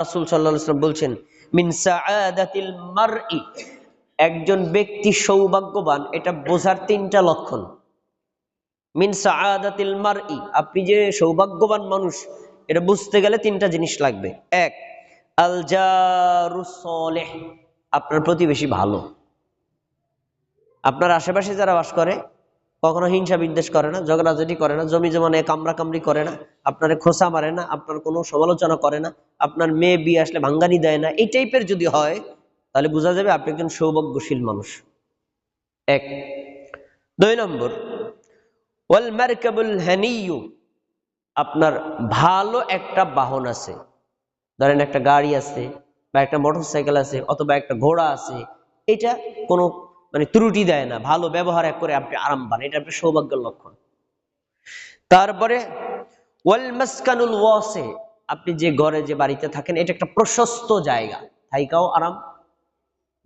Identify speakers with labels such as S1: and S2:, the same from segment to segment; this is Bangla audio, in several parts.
S1: রাসূল সাল্লাল্লাহু আলাইহি ওয়াসাল্লাম বলছেন, মিন সাআদাতিল মারই, একজন ব্যক্তি সৌভাগ্যবান, এটা বোঝার তিনটা লক্ষণ। মিন সাআদাতিল মারই, আপনি যে সৌভাগ্যবান মানুষ এটা বুঝতে গেলে তিনটা জিনিস লাগবে। এক, আল জারুস সালেহ, আপনার প্রতিবেশী ভালো। আপনার আশেপাশে যারা বাস করে কখনো হিংসা বিদ্বেষ করে না, ঝগড়াঝাটি করে না, জমি জমা নিয়ে কামড়াকামড়ি করে না, আপনার খোসা মারে না, আপনার কোনো সমালোচনা করে না, আপনার মেয়ে বিয়ে আসলে ভাঙ্গানি দেয় না, এই টাইপের যদি হয় তাহলে বোঝা যাবে আপনি একজন সৌভাগ্যশীল মানুষ। এক। দুই নম্বর, ওয়াল মারকাবুল হানিয়্যু, আপনার ভালো একটা বাহন আছে, ধরেন একটা গাড়ি আছে বা একটা মোটরসাইকেল আছে অথবা একটা ঘোড়া আছে, এটা কোনো ত্রুটি দেয় না, ভালো ব্যবহার করে আপনি আরাম পান, এটা আপনার সৌভাগ্যের লক্ষণ। তারপরে ওয়াল মাসকানুল ওয়াসি, আপনি যে ঘরে যে বাড়িতে থাকেন এটা একটা প্রশস্ত জায়গা, থাইকাও আরাম,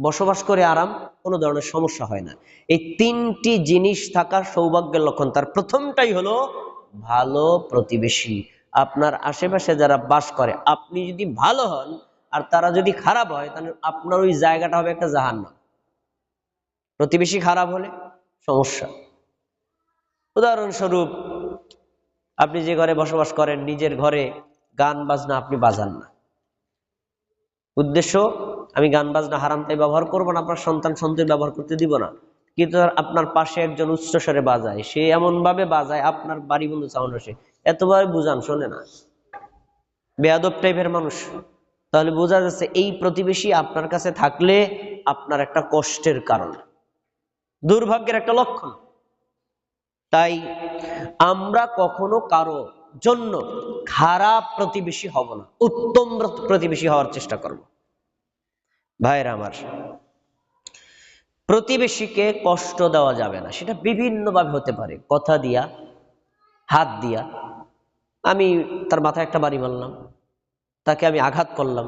S1: বসবাস করে আরাম, কোনো ধরনের সমস্যা হয় না। এই তিনটি জিনিস থাকা সৌভাগ্যের লক্ষণ। তার প্রথমটাই হলো ভালো প্রতিবেশী। আপনার আশেপাশে যারা বাস করে আপনি যদি ভালো হন আর তারা যদি খারাপ হয় তাহলে আপনার ওই জায়গাটা হবে একটা জাহান্নাম। প্রতিবেশী খারাপ হলে সমস্যা। উদাহরণস্বরূপ, আপনি যে ঘরে বসবাস করেন নিজের ঘরে গান বাজনা আপনি বাজান না, উদ্দেশ্য আমি গান বাজনা হারামটাই ব্যবহার করবো না, আপনার সন্তান সন্ততি ব্যবহার করতে দিব না, কিন্তু আপনার পাশে একজন উচ্চস্বরে বাজায়, সে এমন ভাবে বাজায় আপনার বাড়ি বন্ধু চাউন আসে, এতবার বুঝান শোনে না, বেয়াদব টাইপের মানুষ, তাহলে বোঝা যাচ্ছে এই প্রতিবেশী আপনার কাছে থাকলে আপনার একটা কষ্টের কারণ, দুর্ভাগ্যের একটা লক্ষণ। তাই আমরা কখনো কারো জন্য খারাপ প্রতিবেশী হব না, উত্তম প্রতিবেশী হওয়ার চেষ্টা করব। ভাইরা আমার, প্রতিবেশীকে কষ্ট দেওয়া যাবে না, সেটা বিভিন্নভাবে হতে পারে, কথা দিয়া, হাত দিয়া, আমি তার মাথায় একটা বাড়ি মারলাম, তাকে আমি আঘাত করলাম,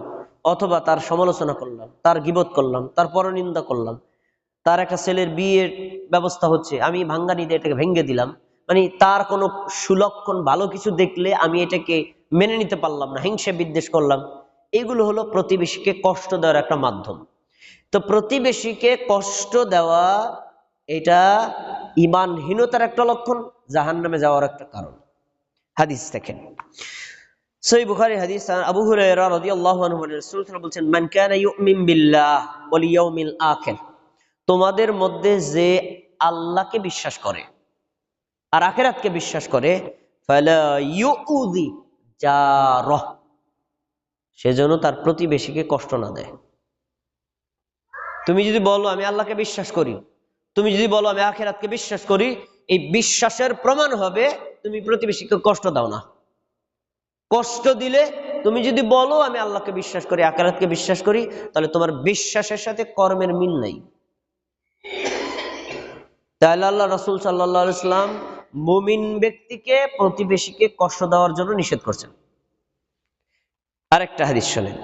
S1: অথবা তার সমালোচনা করলাম, তার গীবত করলাম, তার পরনিন্দা করলাম, তার একটা ছেলের বিয়ের ব্যবস্থা হচ্ছে আমি ভাঙ্গানি দিয়ে এটাকে ভেঙ্গে দিলাম, তার কোনো সুলক্ষণ ভালো কিছু দেখলে আমি এটাকে মেনে নিতে পারলাম না, হিংসা বিদ্বেষ করলাম, এগুলো হলো প্রতিবেশীকে কষ্ট দেওয়ার একটা মাধ্যম। তো প্রতিবেশীকে কষ্ট দেওয়া এটা ঈমানহীনতার একটা লক্ষণ, জাহান্নামে যাওয়ার একটা কারণ। হাদিস দেখেন, সহিহ বুখারী হাদিস, আবু হুরায়রা রাদিয়াল্লাহু আনহু রাসূল বলেছেন, মান কানা ইউমিন বিল্লাহ ওয়াল ইয়াউমিল আখির, তোমাদের মধ্যে যে আল্লাহকে বিশ্বাস করে আর আখিরাতকে বিশ্বাস করে, ফালা ইউযি জারহ, সেজন্য তার প্রতিবেশীকে কষ্ট না দেয়। তুমি যদি বলো আমি আল্লাহকে বিশ্বাস করি, তুমি যদি বলো আমি আখিরাতকে বিশ্বাস করি, এই বিশ্বাসের প্রমাণ হবে তুমি প্রতিবেশীকে কষ্ট দাও না। কষ্ট দিলে, তুমি যদি বলো আমি আল্লাহকে বিশ্বাস করি, আখিরাতকে বিশ্বাস করি, তাহলে তোমার বিশ্বাসের সাথে কর্মের মিল নাই। তাহলে আল্লাহ রাসূল সাল্লাল্লাহু আলাইহি ওয়াসাল্লাম মুমিন ব্যক্তিকে প্রতিবেশীকে কষ্ট দেওয়ার জন্য নিষেধ করছেন। আরেকটা হাদিস শুনেন,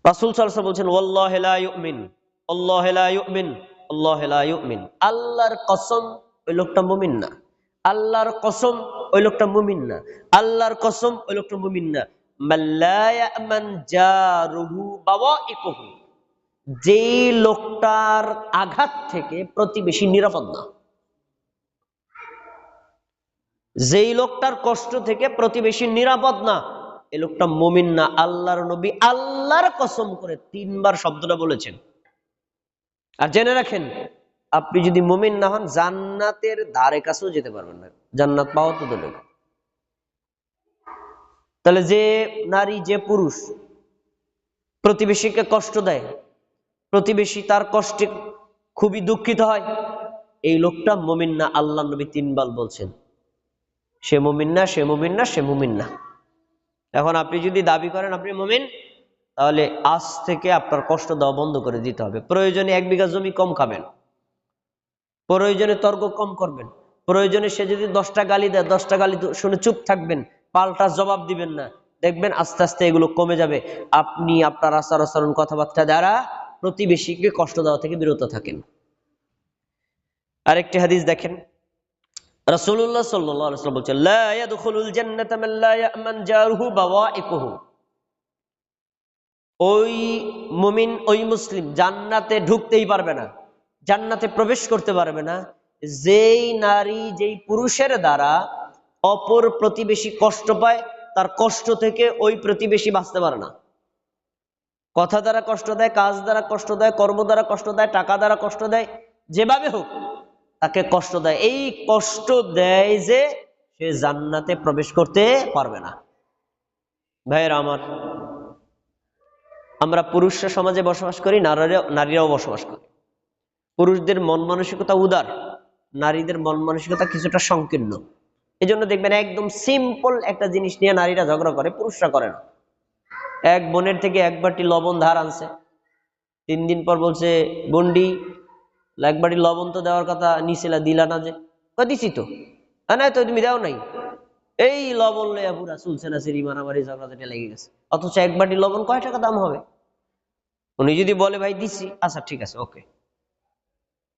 S1: রাসূল সাল্লাল্লাহু আলাইহি ওয়াসাল্লাম বলছেন, ওয়াল্লাহি লা ইউমিন, আল্লাহি লা ইউমিন, আল্লাহি লা ইউমিন, আল্লাহর কসম ওই লোকটা মুমিন না, আল্লাহর কসম ওই লোকটা মুমিন না, আল্লাহর কসম ওই লোকটা মুমিন না, মাল্লা ইয়ামান জারুহু বাওয়াইকুহু, যেই লোকটার আঘাত থেকে প্রতিবেশী নিরাপদ না, যেই লোকটার কষ্ট থেকে প্রতিবেশী নিরাপদ না, এই লোকটা মুমিন না। আল্লাহর নবী আল্লাহর কসম করে 3 বার শব্দটা বলেছেন। আর জেনে রাখেন, আপনি যদি মুমিন না হন জান্নাতের ধারে কাছেও যেতে পারবেন না, জান্নাত পাওয়া তো দূরে। তাহলে যে নারী যে পুরুষ প্রতিবেশীকে কষ্ট দেয়, প্রতিবেশী তার কষ্টে খুবই দুঃখিত হয়, এই লোকটা মুমিন না। আল্লাহ নবী 3 বার বলছেন সে মুমিন না, সে মুমিন না, সে মুমিন না। এখন আপনি যদি দাবি করেন আপনি মুমিন, তাহলে আজ থেকে আপনার কষ্ট দেওয়া বন্ধ করে দিতে হবে। প্রয়োজনে 1 বিঘা জমি কম খাবেন, প্রয়োজনে তর্ক কম করবেন, প্রয়োজনে সে যদি 10টা গালি দেয় 10টা গালি শুনে চুপ থাকবেন, পাল্টা জবাব দিবেন না। দেখবেন আস্তে আস্তে এগুলো কমে যাবে। আপনি আপনার আচার আচরণ কথাবার্তা দ্বারা প্রতিবেশীকে কষ্ট দেওয়া থেকে বিরত থাকেন। আরেকটি হাদিস দেখেন, রাসূলুল্লাহ সাল্লাল্লাহু আলাইহি ওয়াসাল্লাম বলেছেন, লা ইয়াদখুলুল জান্নাতা মান লা ইয়ামান জারুহু বাওয়াইকুহু, ওই মুমিন, ওই মুসলিম জান্নাতে ঢুকতেই পারবে না, জান্নাতে প্রবেশ করতে পারবে না যেই নারী, যেই পুরুষের দ্বারা অপর প্রতিবেশী কষ্ট পায়, তার কষ্ট থেকে ওই প্রতিবেশী বাঁচতে পারে না। কথা দ্বারা কষ্ট দেয়, কাজ দ্বারা কষ্ট দেয়, কর্ম দ্বারা কষ্ট দেয়, টাকা দ্বারা কষ্ট দেয়, যেভাবে হোক তাকে কষ্ট দেয়। এই কষ্ট দেয় যে সে জান্নাতে প্রবেশ করতে পারবে না। ভাইয়েরা আমার, আমরা পুরুষরা সমাজে বসবাস করি, নারীরাও বসবাস করে। পুরুষদের মন মানসিকতা উদার, নারীদের মন মানসিকতা কিছুটা সংকীর্ণ। এই জন্য দেখবেন একদম সিম্পল একটা জিনিস নিয়ে নারীরা ঝগড়া করে, পুরুষরা করে না। এক বোনের থেকে এক বাটি লবণ ধার আনছে, 3 দিন পর বলছে, বন্ডি এক বাটি লবণ তো দেওয়ার কথা নিছিলা, দিলা না যে? দিছি তো। না তো তুমি দাও নাই। এই লবণ লইয়া পুরা চলছে না, সিঁড়ি মারামারি ঝগড়াঝাটি লেগে গেছে। অথচ এক বাটি লবণ কয় টাকা দাম হবে? উনি যদি বলে ভাই দিছি, আচ্ছা ঠিক আছে, ওকে।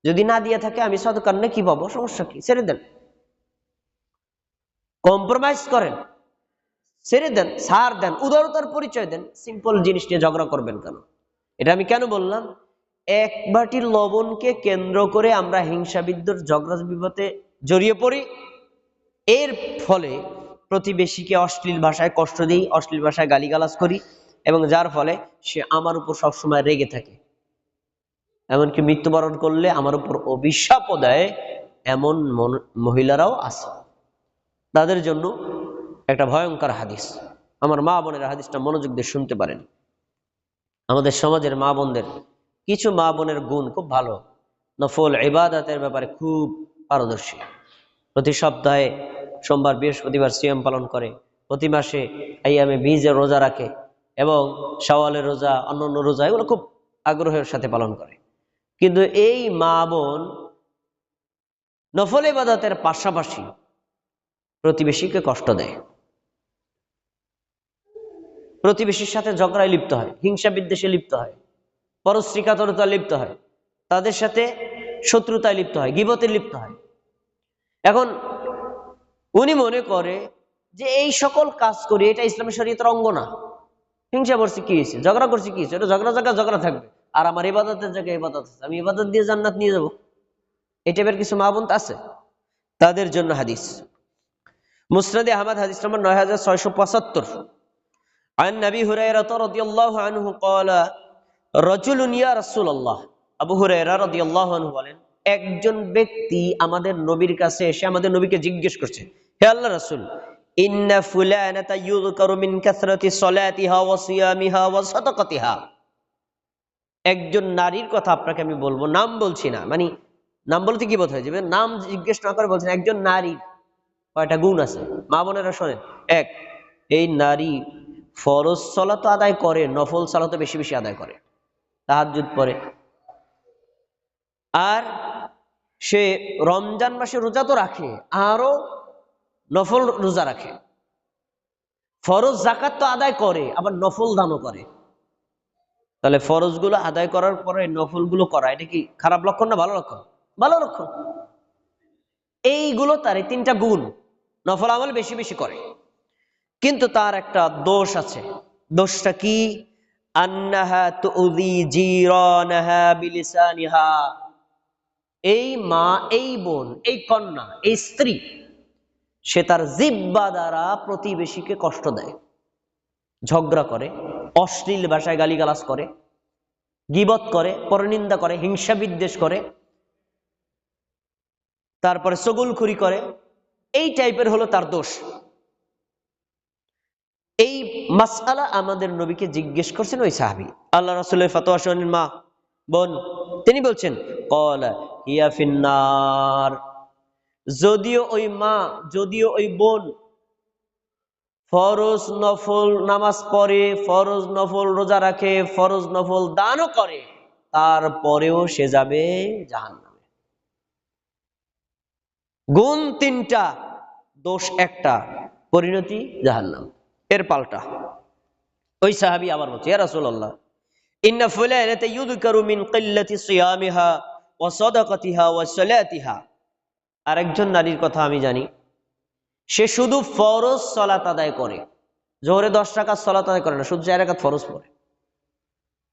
S1: যদি না দিয়ে থাকে, আমি সদকার না কি পাবো, সমস্যা কি, ছেড়ে দেন, কম্প্রোমাইজ করেন, ছেড়ে দেন, ছাড় দেন, উদারতার পরিচয় দেন। সিম্পল জিনিস নিয়ে ঝগড়া করবেন কেন? এটা আমি কেন বললাম? এক বাটি লবণকে কেন্দ্র করে আমরা হিংসা বিদ্বেষ, ঝগড়া বিবাদে জড়িয়ে পড়ি। এর ফলে প্রতিবেশীকে অশ্লীল ভাষায় কষ্ট দিই, অশ্লীল ভাষায় গালিগালাজ করি, এবং যার ফলে সে আমার উপর সবসময় রেগে থাকে। এমনকি মৃত্যুবরণ করলে আমার উপর অভিশাপও দেয়, এমন মহিলারাও আছে। তাদের জন্য একটা ভয়ঙ্কর হাদিস, আমার মা বোনের হাদিসটা মনোযোগ দিয়ে শুনতে পারেন। আমাদের সমাজের মা বোনদের, কিছু মা বোনের গুণ খুব ভালো, নফল ইবাদতের ব্যাপারে খুব পারদর্শী। প্রতি সপ্তাহে সোমবার বৃহস্পতিবার সিয়াম পালন করে, প্রতি মাসে আইয়ামে বীজের রোজা রাখে, এবং শাওয়ালের রোজা, অন্যান্য রোজা এগুলো খুব আগ্রহের সাথে পালন করে। কিন্তু এই মা বোন নফল ইবাদতের পাশাপাশি প্রতিবেশীকে কষ্ট দেয়, প্রতিবেশীর সাথে ঝগড়ায় লিপ্ত হয়, হিংসা বিদ্বেষে লিপ্ত হয়, পরশ্রীকাতরতায় লিপ্ত হয়, তাদের সাথে শত্রুতায় লিপ্ত হয়, গীবতে লিপ্ত হয়। এখন উনি মনে করে যে এই সকল কাজ করি, এটা ইসলামের শরীয়তের অঙ্গ না। হিংসা করছি কি হয়েছে, ঝগড়া করছি কি হয়েছে, এটা ঝগড়া জায়গা ঝগড়া থাকবে, আর আমার ইবাদতের জায়গায় ইবাদত আছে, আমি ইবাদত দিয়ে জান্নাত নিয়ে যাব। এই টাইপের কিছু মা বোন আছে, তাদের জন্য হাদিস। মুসনাদে আহমদ হাদিস নম্বর 9675। عن نبي هريرة رضي الله عنه قال رجل يا رسول الله। আবু হুরায়রা রাদিয়াল্লাহু আনহু বলেন, একজন ব্যক্তি আমাদের নবীর কাছে এসে আমাদের নবীকে জিজ্ঞেস করছে, হে আল্লাহর রাসূল, ইন্না ফুলানাতা ইউযকারু মিন কাসরাতি সলাতিহা ওয়া সিয়ামিহা ওয়া সাদাকাতিহা। একজন নারীর কথা আপনাকে আমি বলবো, নাম বলছি না, মানে নাম বলতে কি বোধ হয়, যে নাম জিজ্ঞেস না করে বলছেন একজন নারীর কয়টা গুণ আছে। মা বোনেরা শোনেন, এক, এই নারী ফরজ সালাত আদায় করে, নফল সালাত বেশি বেশি আদায় করে, তাহাজ্জুদ পড়ে, আর সে রমজান মাসে রোজা তো রাখে, আরো নফল রোজা রাখে, ফরজ যাকাত তো আদায় করে, আবার নফল দানও করে। তাহলে ফরজ গুলো আদায় করার পরে নফল গুলো করা, এটা কি খারাপ লক্ষণ না ভালো লক্ষণ? ভালো লক্ষণ। এইগুলো তার, এই 3টা গুণ, নফল আমল বেশি বেশি করে। কিন্তু তার একটা দোষ আছে। দোষটা কি? আন্নাহা তুযি জিরানাহা বিলিসানিহা। এই মা, এই বোন, এই কন্যা, এই স্ত্রী, সে তার জিহ্বা দ্বারা প্রতিবেশীকে কষ্ট দেয়, ঝগড়া করে, অশ্লীল ভাষায় গালিগালাজ করে, গীবত করে, পরনিন্দা করে, হিংসা বিদ্বেষ করে, তারপরে চগলখুরি করে। এই টাইপের হলো তার দোষ। এই মাসআলা আমাদের নবীকে জিজ্ঞেস করছেন ওই সাহাবী। আল্লাহ রাসূলের ফতোয়া শুনেন মা বোন, তিনি বলছেন ক্বালা হিয়া ফিন্নার। যদিও ওই মা, যদিও ওই বোন ফরজ নফল নামাজ পড়ে, ফরজ নফল রোজা রাখে, ফরজ নফল দানও করে, তারপরেও সে যাবে জাহান্নামে। গুণ 3টা, দোষ 1টা, পরিণতি জাহান্নাম। এর পাল্টা ওই সাহাবী আবার বলছে, ইয়া রাসূলুল্লাহ, ইন্না ফুলানাতা ইউযকারু মিন কিল্লাতি সিয়ামিহা ওয়া সাদাকাতিহা ওয়া সালাতিহা। আরেকজন নারীর কথা আমি জানি, সে শুধু ফরজ সালাত আদায় করে, জোহরে 10 রাকাত সালাত আদায় করে না, শুধু 4 রাকাত ফরজ পড়ে।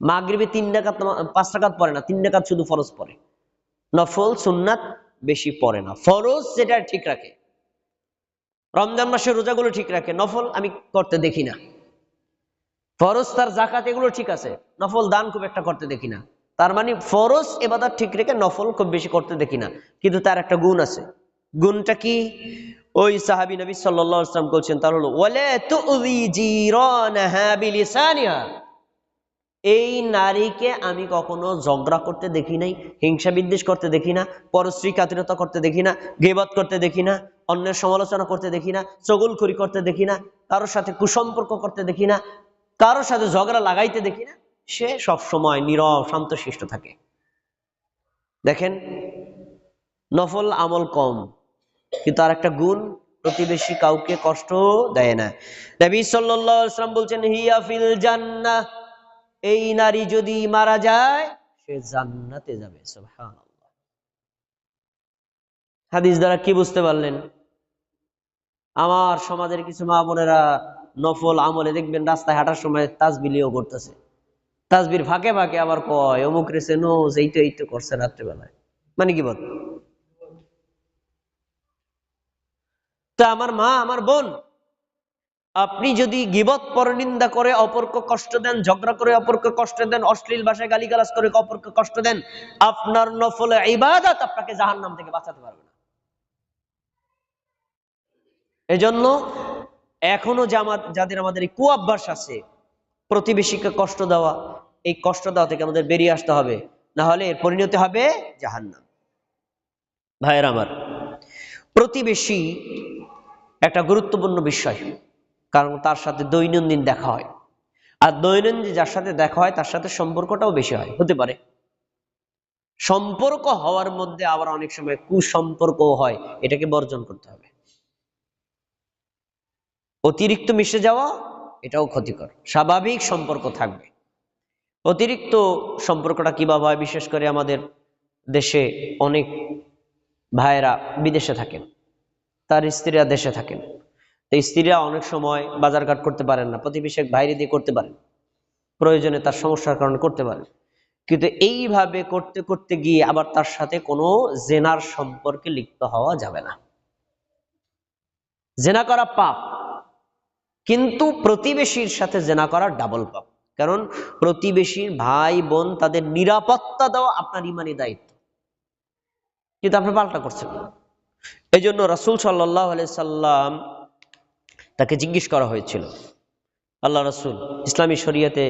S1: মাগরিবে 3 রাকাত 5 রাকাত পড়ে না, 3 রাকাত শুধু ফরজ পড়ে, নফল সুন্নাত বেশি পড়ে না। ফরজ যেটা ঠিক রাখে, রমজান মাসের রোজাগুলো ঠিক রাখে, নফল আমি করতে দেখি না। ফরজ তার যাকাত এগুলো ঠিক আছে, নফল দান খুব একটা করতে দেখি না। তার মানে ফরজ ইবাদত ঠিক রেখে নফল খুব বেশি করতে দেখি না। কিন্তু তার একটা গুণ আছে। গুণটা কি? ওই সাহাবী নবী সাল্লাল্লাহু আলাইহি ওয়াসাল্লাম বলছেন, তার হলো ওয়ালা তুযি জিরানাহা বিলিসানিহা, এই নারীকে আমি কখনো ঝগড়া করতে দেখি নাই, হিংসা বিদ্বেষ করতে দেখি না, পরশ্রী কাতরতা করতে দেখি না, গীবত করতে দেখি না, অন্যের সমালোচনা করতে দেখি না, চগলখড়ি করতে দেখি না, কারোর সাথে কুসম্পর্ক করতে দেখি না, কারোর সাথে ঝগড়া লাগাইতে দেখি না। সে সব সময় নীরব শান্তশিষ্ট থাকে। দেখেন, নফল আমল কম, কিন্তু আর একটা গুণ, প্রতিবেশী কাউকে কষ্ট দেয় না। নবী সাল্লাল্লাহু আলাইহি ওয়াসাল্লাম বলছেন, হিয়া ফিল জান্নাহ, এই নারী যদি মারা যায় সে জান্নাতে যাবে। সুবহানাল্লাহ। হাদিস দ্বারা কি বুঝতে পারলেন? আমার সমাজের কিছু মা বোনেরা নফল আমলে দেখবেন রাস্তায় হাঁটার সময় তাসবিলিও করতেছে, তাসবির ফাঁকে ফাঁকে আবার কয় অমুক রেছে নো এই তো করছে রাত্রেবেলায়। মানে কি বল? তা আমার মা, আমার বোন, আপনি যদি গীবত পরনিন্দা করে অপরকে কষ্ট দেন, ঝগড়া করে অপরকে কষ্ট দেন, অশ্লীল ভাষায় গালিগালাজ করে অপরকে কষ্ট দেন, আপনার নফল ইবাদত আপনাকে জাহান্নাম থেকে বাঁচাতে পারবে না। এজন্য এখনো যাদের আমাদের এই কুঅভ্যাস আছে প্রতিবেশীকে কষ্ট দেওয়া, এই কষ্ট দেওয়া থেকে আমাদের বেরিয়ে আসতে হবে, না হলে এর পরিণতি হবে জাহান্নাম। ভাইয়ের আমার, প্রতিবেশী একটা গুরুত্বপূর্ণ বিষয়, কারণ তার সাথে দৈনন্দিন দেখা হয়, আর দৈনন্দিন যার সাথে দেখা হয় তার সাথে সম্পর্কটাও বেশি হয়। হতে পারে সম্পর্ক হওয়ার মধ্যে আবার অনেক সময় কুসম্পর্কও হয়, এটাকে বর্জন করতে হবে। অতিরিক্ত মিশে যাওয়া এটাও ক্ষতিকর। স্বাভাবিক সম্পর্ক থাকবে। অতিরিক্ত সম্পর্কটা কিভাবে হয়? বিশেষ করে আমাদের দেশে অনেক ভাইয়েরা বিদেশে থাকেন, তার স্ত্রীরা দেশে থাকেন, তো স্ত্রীরা অনেক সময় বাজারঘাট করতে পারেন না, প্রতিবেশী বাইরে দিয়ে করতে পারেন, প্রয়োজনে তার সমস্যার কারণে করতে পারেন। কিন্তু এইভাবে করতে করতে গিয়ে আবার তার সাথে কোনো জেনার সম্পর্কে লিপ্ত হওয়া যাবে না। জেনা করা পাপ, কিন্তু প্রতিবেশীর সাথে জেনা করা ডাবল পাপ। কারণ প্রতিবেশীর ভাই বোন তাদের নিরাপত্তা দেওয়া আপনার ইমানি দায়িত্ব, কিন্তু আপনি পাল্টা করছেন। এই জন্য রাসূল সাল্লাল্লাহু আলাইহি সাল্লাম তাকে জিজ্ঞেস করা হয়েছিল, আল্লাহ রাসূল, ইসলামী শরীয়তে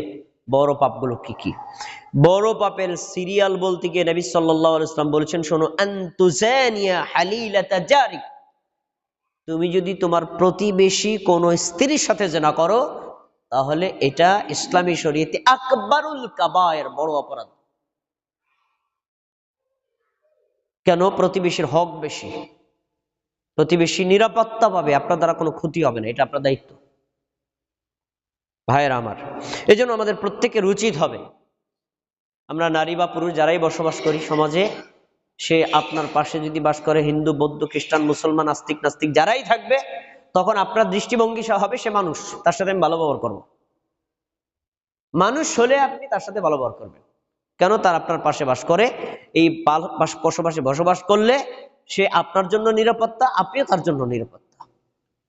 S1: বড় পাপগুলো কি কি? বড় পাপের সিরিয়াল বলতে গিয়ে নবী সাল্লাল্লাহু আলাইহি সাল্লাম বলেছেন, শোনো, আনতুজানিয়া হালিলাতা জারিক, তুমি যদি তোমার প্রতিবেশী কোন স্ত্রীর সাথে জেনা করো, তাহলে এটা ইসলামী শরীয়তে আকবারুল কাবায়ের, বড় অপরাধ। কেন? প্রতিবেশীর হক বেশি, প্রতিবেশী নিরাপত্তা পাবে, আপনার দ্বারা কোনো ক্ষতি হবে না, এটা আপনার দায়িত্ব। ভাইয়েরা আমার, এই জন্য আমাদের প্রত্যেকের উচিত হবে, আমরা নারী বা পুরুষ যারাই বসবাস করি সমাজে, সে আপনার পাশে যদি বাস করে হিন্দু, বৌদ্ধ, খ্রিস্টান, মুসলমান, আস্তিক, নাস্তিক যারাই থাকবে, তখন আপনার দৃষ্টিভঙ্গি হবে সে মানুষ, তার সাথে আমি ভালো ব্যবহার করবো। মানুষ হলে আপনি তার সাথে ভালো ব্যবহার করবেন। কেন? তার আপনার পাশে বাস করে, এই পাশাপাশি বসবাস করলে সে আপনার জন্য নিরাপত্তা, আপনিও তার জন্য নিরাপত্তা।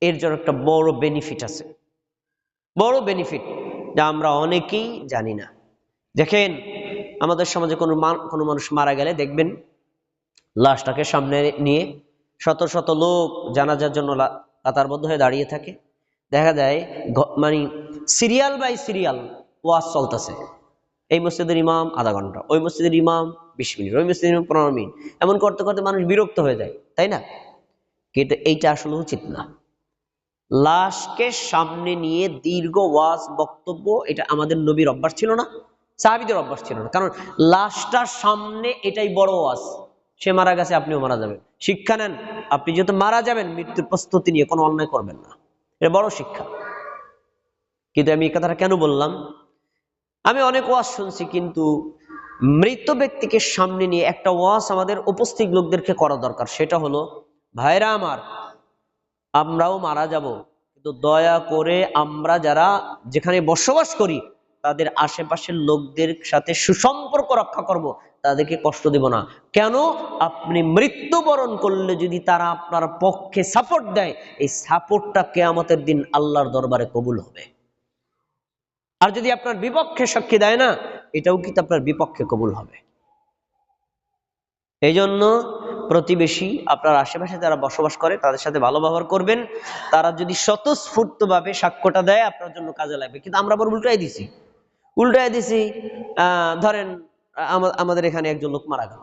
S1: এর জন্য একটা বড় বেনিফিট আছে, বড় বেনিফিট, যা আমরা অনেকেই জানি না। দেখেন, আমাদের সমাজে কোনো মানুষ মারা গেলে দেখবেন লাশটাকে সামনে নিয়ে শত শত লোক জানাজার জন্য কাতারবদ্ধ হয়ে দাঁড়িয়ে থাকে। দেখা যায় মানে সিরিয়াল বাই সিরিয়াল ওয়াজ চলতেছে। এই মসজিদের ইমাম আধা ঘন্টা, ওই মসজিদের ইমাম 20 মিনিট, ওই মসজিদের ইমাম 15 মিনিট, এমন করতে করতে মানুষ বিরক্ত হয়ে যায়, তাই না? কিন্তু এইটা আসলে উচিত না। লাশকে সামনে নিয়ে দীর্ঘ ওয়াজ বক্তব্য, এটা আমাদের নবীর অভ্যাস ছিল না, সাহাবীদের অভ্যাস ছিল না। কারণ লাশটার সামনে এটাই বড় ওয়াজ, সে মারা গেছে, আপনিও মারা যাবেন, শিক্ষা নেন। আপনি যেহেতু মারা যাবেন, মৃত্যুর প্রস্তুতি নিয়ে কোনো অন্যায় করবেন না, এটা বড় শিক্ষা। কিন্তু আমি এই কথাটা কেন বললাম? আমি অনেক ওয়াজ শুনছি, কিন্তু মৃত ব্যক্তিকে সামনে নিয়ে একটা ওয়াজ আমাদের উপস্থিত লোকদেরকে করা দরকার। সেটা হলো, ভাইরা আমার, আমরাও মারা যাব, কিন্তু দয়া করে আমরা যারা যেখানে বসবাস করি তাদের আশেপাশের লোকদের সাথে সুসম্পর্ক রক্ষা করব, তাদেরকে কষ্ট দেব না। কেন? আপনি মৃত্যুবরণ করলে যদি তারা আপনার পক্ষে সাপোর্ট দেয়, এই সাপোর্টটা কিয়ামতের দিন আল্লাহর দরবারে কবুল হবে। আর যদি আপনার বিপক্ষে সাক্ষী দেয় না, এটাও কিন্তু আপনার বিপক্ষে কবুল হবে। এই জন্য প্রতিবেশী, আপনার আশেপাশে যারা বসবাস করে তাদের সাথে ভালো ব্যবহার করবেন। তারা যদি স্বতঃস্ফূর্তভাবে সাক্ষ্যটা দেয়, আপনার জন্য কাজে লাগবে। কিন্তু আমরা বড় উল্টাই দিছি। ধরেন আমাদের এখানে একজন লোক মারা গেল,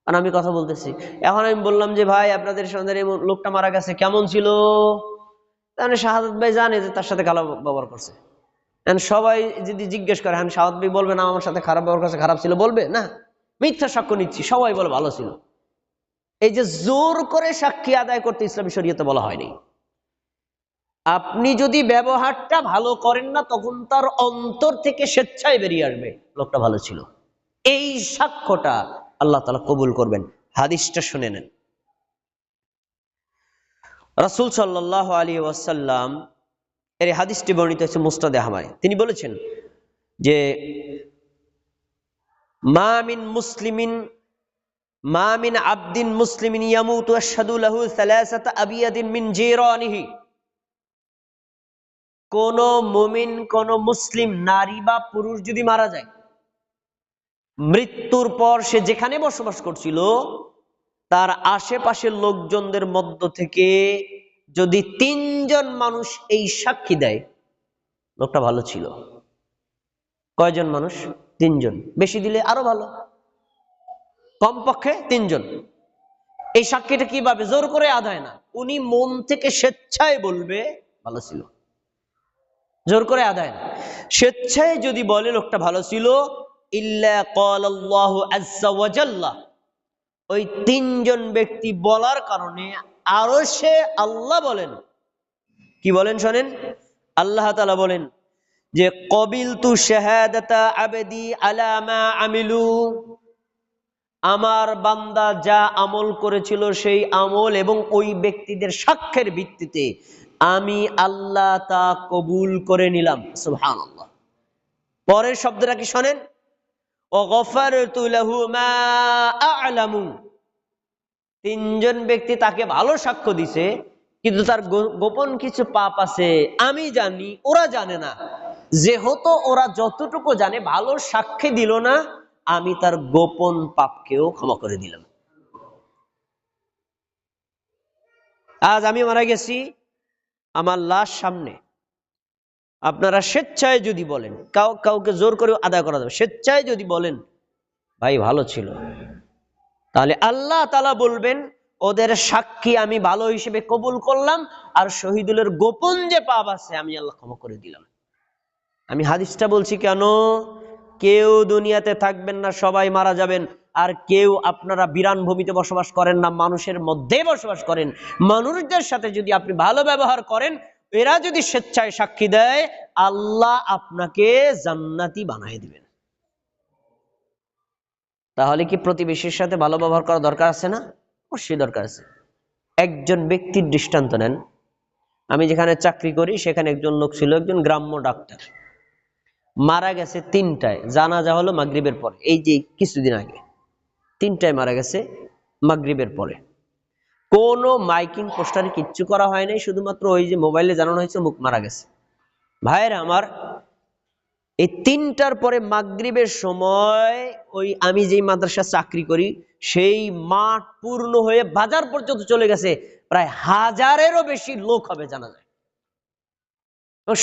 S1: আর আমি কথা বলতেছি। এখন আমি বললাম যে ভাই, আপনাদের সন্ধানে লোকটা মারা গেছে, কেমন ছিল? তাহলে শাহাদাত ভাই জানে যে তার সাথে খারাপ ব্যবহার করছে। সবাই যদি জিজ্ঞেস করে, হ্যাঁ শাহাদাত ভাই বলবে না আমার সাথে খারাপ ব্যবহার করছে, খারাপ ছিল বলবে না? মিথ্যা সাক্ষ্য নিচ্ছি, সবাই বলে ভালো ছিল। এই যে জোর করে সাক্ষী আদায় করতে ইসলামী শরীয়তে বলা হয়নি। আপনি যদি ব্যবহারটা ভালো করেন না, তখন তার অন্তর থেকে স্বেচ্ছায় বেরিয়ে আসবে লোকটা ভালো ছিল। এই সাক্ষ্যটা আল্লাহ তাআলা কবুল করবেন। হাদিসটা শুনে নেন। রাসূল সাল্লাল্লাহু আলাইহি ওয়াসাল্লাম এর হাদিসটি বর্ণিত হয়েছে মুসনাদে আহমদে। তিনি বলেছেন যে মা মিন আবদিন মুসলিমিন ইয়ামুতু আশহাদু লাহু সালাসাতা আবিয়াদিন মিন জিরানিহি। কোন মুমিন, কোন মুসলিম নারী বা পুরুষ যদি মারা যায়, মৃত্যুর পর সে যেখানে বসবাস করছিল তার আশেপাশের লোকজনদের মধ্য থেকে যদি 3 জন মানুষ এই সাক্ষী দেয় লোকটা ভালো ছিল। কয়জন মানুষ? 3 জন। বেশি দিলে আরো ভালো, কমপক্ষে 3 জন। এই সাক্ষীটা কিভাবে? জোর করে আদায় না, উনি মন থেকে স্বেচ্ছায় বলবে ভালো ছিল। জোর করে আদায় না, স্বেচ্ছায় যদি বলে লোকটা ভালো ছিল, ইল্লা ক্বালাল্লাহু আযজা ওয়া জাল্লা, ওই 3 জন ব্যক্তি বলার কারণে আরশে আল্লাহ বলেন, কি বলেন শোনেন, আল্লাহ তাআলা বলেন যে কবিলতু শাহাদাতা আবদি আলা মা আমিলু, আমার বান্দা যা আমল করেছিল সেই আমল এবং ওই ব্যক্তিদের সাক্ষ্যের ভিত্তিতে আমি আল্লাহ তা কবুল করে নিলাম। সুবহানাল্লাহ। পরের শব্দটা কি শোনেন, ও গফারতু লাহু মা আ'লামু, 3 জন ব্যক্তি তাকে ভালো সাক্ষ্য দিছে, কিন্তু তার গোপন কিছু পাপ আছে, আমি জানি ওরা জানে না। যেহেতু ওরা যতটুকু জানে ভালো সাক্ষী দিল না, আমি তার গোপন পাপকেও ক্ষমা করে দিলাম। আজ আমি মারা গেছি, আমার লাশ সামনে, আপনারা স্বেচ্ছায় যদি বলেন, কাউকে জোর করে আদায় করা যাবে, স্বেচ্ছায় যদি বলেন ভাই ভালো ছিল, তাহলে আল্লাহ তাআলা বলবেন ওদের সাক্ষী আমি ভালো হিসেবে কবুল করলাম, আর শহীদুলের গোপন যে পাপ আছে আমি আল্লাহ ক্ষমা করে দিলাম। আমি হাদিসটা বলছি কেন? কেউ দুনিয়াতে থাকবেন না, সবাই মারা যাবেন। আর কেউ, আপনারা বিরান ভূমিতে বসবাস করেন না, মানুষের মধ্যে বসবাস করেন। মানুষদের সাথে যদি আপনি ভালো ব্যবহার করেন, এরা যদি স্বেচ্ছায় সাক্ষী দেয়, আল্লাহ আপনাকে জান্নাতি বানিয়ে দিবেন। তাহলে কি প্রতিবেশীর সাথে ভালো ব্যবহার করা দরকার আছে না? অবশ্যই দরকার আছে। একজন ব্যক্তির দৃষ্টান্ত নেন। আমি যেখানে চাকরি করি সেখানে একজন লোক ছিল, একজন গ্রাম্য ডাক্তার, মারা গেছে 3টায়। জানাজা হলো মাগরিবের পরে, এই যে কিছুদিন আগে 3টায় মারা গেছে মাগরিবের পরে। কোনো মাইকিং পোস্টারে কিচ্ছু করা হয় নাই, শুধুমাত্র ওই যে মোবাইলে জানানো হয়েছে মুখ মারা গেছে। ভাইয়েরা আমার, এই 3টার পরে মাগরিবের সময় ওই আমি যেই মাদ্রাসা চাকরি করি সেই মাঠ পূর্ণ হয়ে বাজার পর্যন্ত চলে গেছে, প্রায় 1000-এরও বেশি লোক হবে জানাজায়।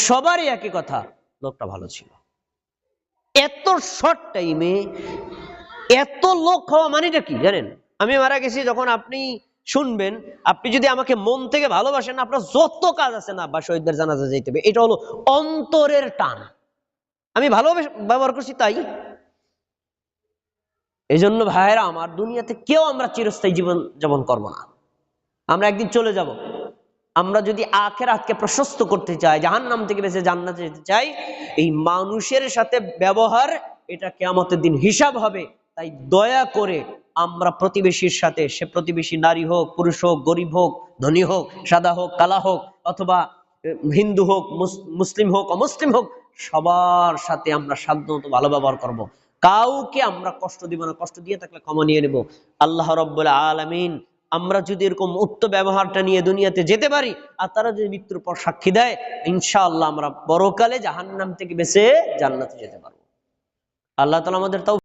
S1: সবারই একই কথা, লোকটা ভালো ছিল। এত শর্ট টাইমে এত লোক হওয়া মানেটা কি জানেন? আমি মারা গেছি যখন আপনি শুনবেন, আপনি যদি আমাকে মন থেকে ভালোবাসেন, আপনার যত কাজ আছে না বা শহীদদের জানাজা যেতে হবে, এটা হলো অন্তরের টান। আমি ভালোভাবে ব্যবহার করছি তাই। এই জন্য ভাইয়েরা আমার, দুনিয়াতে কেউ আমরা চিরস্থায়ী জীবন যাপন করবো না, আমরা একদিন চলে যাব। আমরা যদি আখিরাতকে প্রশস্ত করতে চাই, জাহান্নাম থেকে বেঁচে জান্নাতে যেতে চাই, এই মানুষের সাথে ব্যবহার, এটা কিয়ামতের দিন হিসাব হবে। তাই দয়া করে আমরা প্রতিবেশীর সাথে, সে প্রতিবেশী নারী হোক, পুরুষ হোক, গরিব হোক, ধনী হোক, সাদা হোক, কালা হোক, অথবা হিন্দু হোক, মুসলিম হোক, অমুসলিম হোক, সবার সাথে আমরা সাধ্যমতো ভালো ব্যবহার করব। কাউকে আমরা কষ্ট দিব না, কষ্ট দিয়ে থাকলে ক্ষমা নিয়ে নেব। আল্লাহ রাব্বুল আলামিন আমরা যদি এরকম উক্ত ব্যবহারটা নিয়ে দুনিয়াতে যেতে পারি, আর তারা যদি মৃত্যুর পর সাক্ষী দেয়, ইনশাআল্লাহ আমরা পরকালে জাহান্নাম থেকে বেঁচে জান্নাতে যেতে পারবো। আল্লাহ তাআলা আমাদের তাও